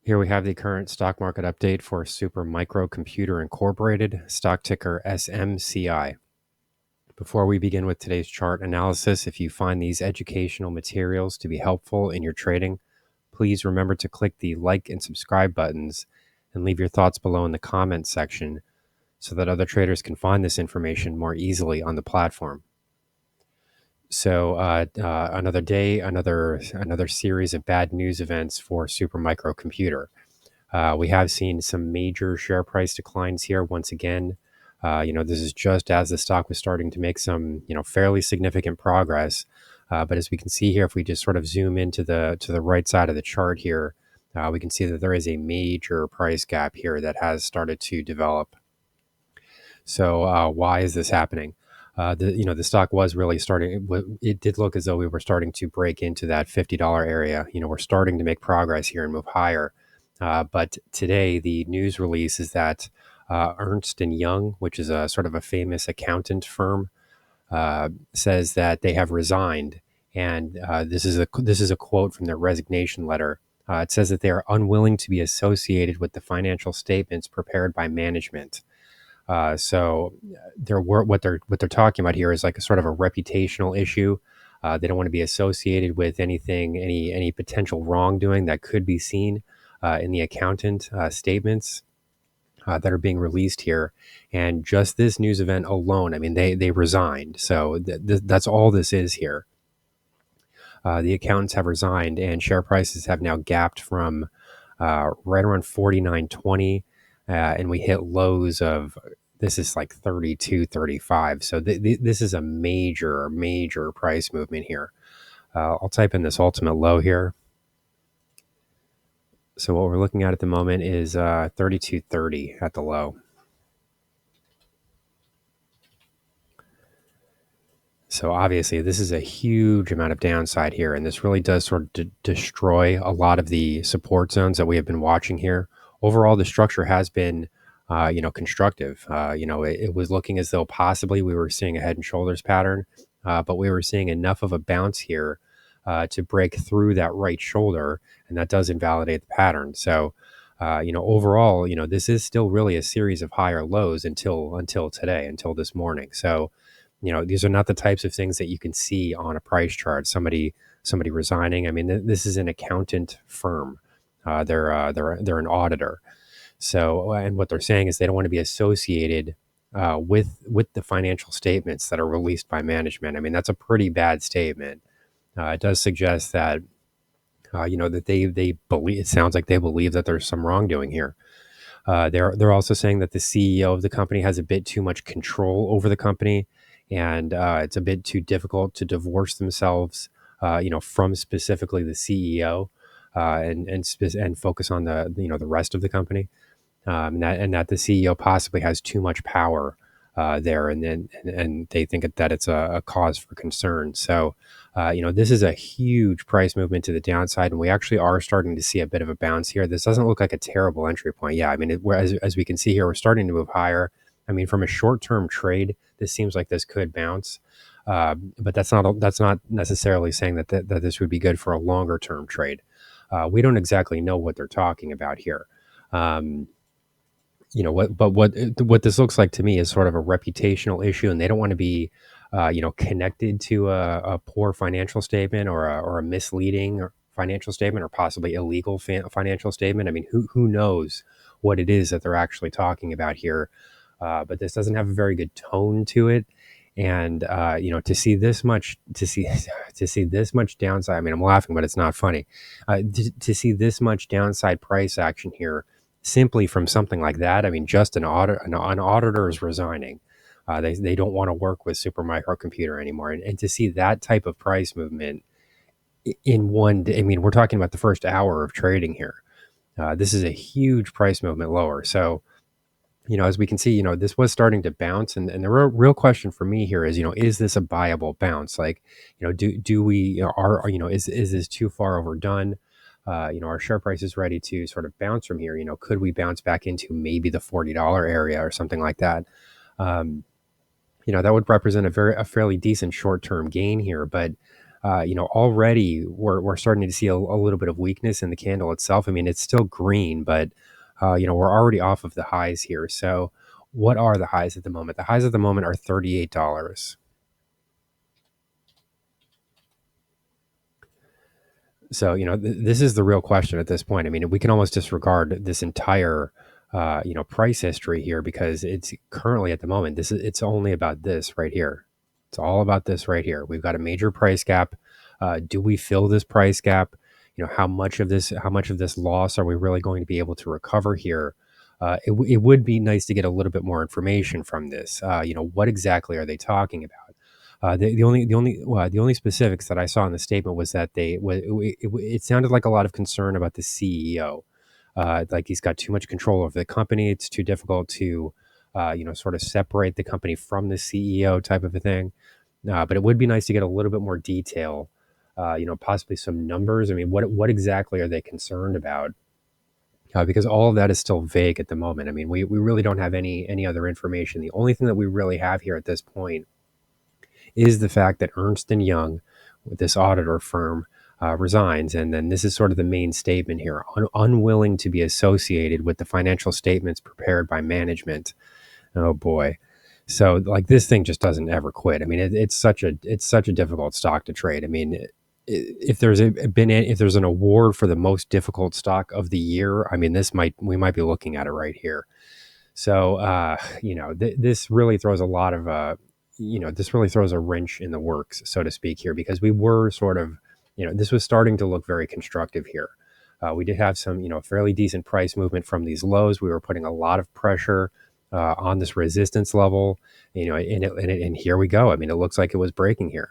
Here we have the current stock market update for Super Micro Computer Incorporated, stock ticker SMCI. Before we begin with today's chart analysis, if you find these educational materials to be helpful in your trading, please remember to click the like and subscribe buttons and leave your thoughts below in the comments section so that other traders can find this information more easily on the platform. So another day, another series of bad news events for Super Micro Computer. We have seen some major share price declines here once again. This is just as the stock was starting to make some, fairly significant progress. But as we can see here, if we just sort of zoom into the right side of the chart here, we can see that there is a major price gap here that has started to develop. So why is this happening? The stock was really starting. It did look as though we were starting to break into that $50 area. We're starting to make progress here and move higher. But today, the news release is that Ernst & Young, which is a sort of a famous accountant firm, says that they have resigned. And this is a quote from their resignation letter. It says that they are unwilling to be associated with the financial statements prepared by management. So what they're talking about here is like a sort of a reputational issue. They don't want to be associated with any potential wrongdoing that could be seen in the accountant statements that are being released here. And just this news event alone, I mean, they resigned. So that's all this is here. The accountants have resigned, and share prices have now gapped from right around 49.20, and we hit lows of, this is like 32.35. So this is a major price movement here. I'll type in this ultimate low here. So what we're looking at the moment is 32.30 at the low. So obviously this is a huge amount of downside here, and this really does sort of destroy a lot of the support zones that we have been watching here. Overall, the structure has been, constructive. It was looking as though possibly we were seeing a head and shoulders pattern, but we were seeing enough of a bounce here to break through that right shoulder, and that does invalidate the pattern. So, overall, this is still really a series of higher lows until today, until this morning. So, these are not the types of things that you can see on a price chart. Somebody resigning. I mean, this is an accountant firm. They're an auditor. So, and what they're saying is they don't want to be associated with the financial statements that are released by management. I mean, that's a pretty bad statement. It does suggest that that they believe. It sounds like they believe that there's some wrongdoing here. They're also saying that the CEO of the company has a bit too much control over the company, and it's a bit too difficult to divorce themselves, from specifically the CEO, and focus on the rest of the company, and that the CEO possibly has too much power there, and they think that it's a cause for concern. So, this is a huge price movement to the downside, and we actually are starting to see a bit of a bounce here. This doesn't look like a terrible entry point. Yeah, I mean, as we can see here, we're starting to move higher. I mean, from a short-term trade, this seems like this could bounce, but that's not necessarily saying that this would be good for a longer-term trade. We don't exactly know what they're talking about here. What this looks like to me is sort of a reputational issue, and they don't want to be, connected to a poor financial statement or a misleading financial statement, or possibly illegal financial statement. I mean, who knows what it is that they're actually talking about here? But this doesn't have a very good tone to it, and to see this much downside. I mean, I'm laughing, but it's not funny. To see this much downside price action here, simply from something like that. I mean, just an auditor is resigning. They don't want to work with Super Micro Computer anymore. And to see that type of price movement in one day, I mean, we're talking about the first hour of trading here. This is a huge price movement lower. So, as we can see, this was starting to bounce. And the real question for me here is, is this a buyable bounce? Like, do we, is this too far overdone? Our share price is ready to sort of bounce from here. Could we bounce back into maybe the $40 area or something like that? That would represent a fairly decent short-term gain here. But Already we're starting to see a little bit of weakness in the candle itself. I mean, it's still green, but we're already off of the highs here. So what are the highs at the moment? The highs at the moment are $38. So, this is the real question at this point. I mean, we can almost disregard this entire, price history here because it's currently at the moment, it's only about this right here. It's all about this right here. We've got a major price gap. Do we fill this price gap? How much of this loss are we really going to be able to recover here? It would be nice to get a little bit more information from this. What exactly are they talking about? The only specifics that I saw in the statement was that it sounded like a lot of concern about the CEO, like he's got too much control over the company. It's too difficult to, sort of separate the company from the CEO type of a thing. But it would be nice to get a little bit more detail, possibly some numbers. I mean, what exactly are they concerned about? Because all of that is still vague at the moment. I mean, we really don't have any other information. The only thing that we really have here at this point is the fact that Ernst & Young, with this auditor firm, resigns. And then this is sort of the main statement here, unwilling to be associated with the financial statements prepared by management. Oh boy. So like this thing just doesn't ever quit. I mean, it's such a difficult stock to trade. I mean, if there's an award for the most difficult stock of the year, I mean, we might be looking at it right here. So, this really throws this really throws a wrench in the works, so to speak, here, because we were sort of, this was starting to look very constructive here. We did have some, fairly decent price movement from these lows. We were putting a lot of pressure on this resistance level, and here we go. I mean, it looks like it was breaking here.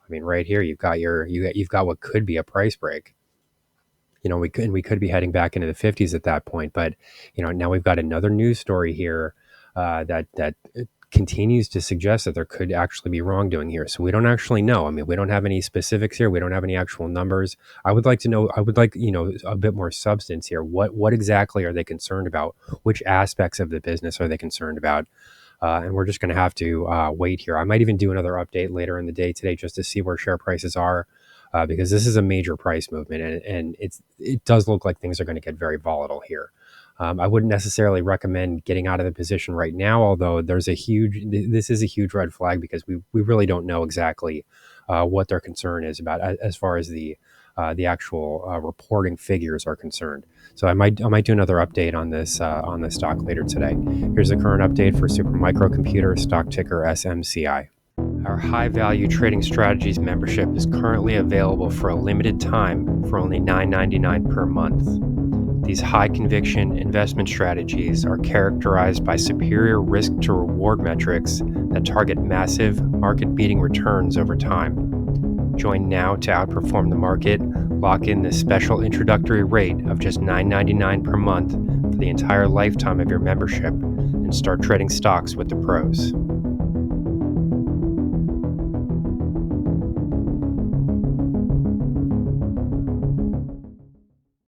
I mean, right here, you've got what could be a price break. We could be heading back into the 50s at that point, but now we've got another news story here that continues to suggest that there could actually be wrongdoing here. So we don't actually know. I mean, we don't have any specifics here. We don't have any actual numbers. I would like a bit more substance here. What exactly are they concerned about? Which aspects of the business are they concerned about? And we're just going to have to wait here. I might even do another update later in the day today just to see where share prices are. Because this is a major price movement, and it does look like things are going to get very volatile here. I wouldn't necessarily recommend getting out of the position right now, although this is a huge red flag because we really don't know exactly what their concern is about as far as the actual reporting figures are concerned. So I might do another update on this stock later today. Here's the current update for Super Microcomputer, stock ticker SMCI. Our high value trading strategies membership is currently available for a limited time for only $9.99 per month. These high conviction investment strategies are characterized by superior risk to reward metrics that target massive market beating returns over time. Join now to outperform the market, lock in this special introductory rate of just $9.99 per month for the entire lifetime of your membership, and start trading stocks with the pros.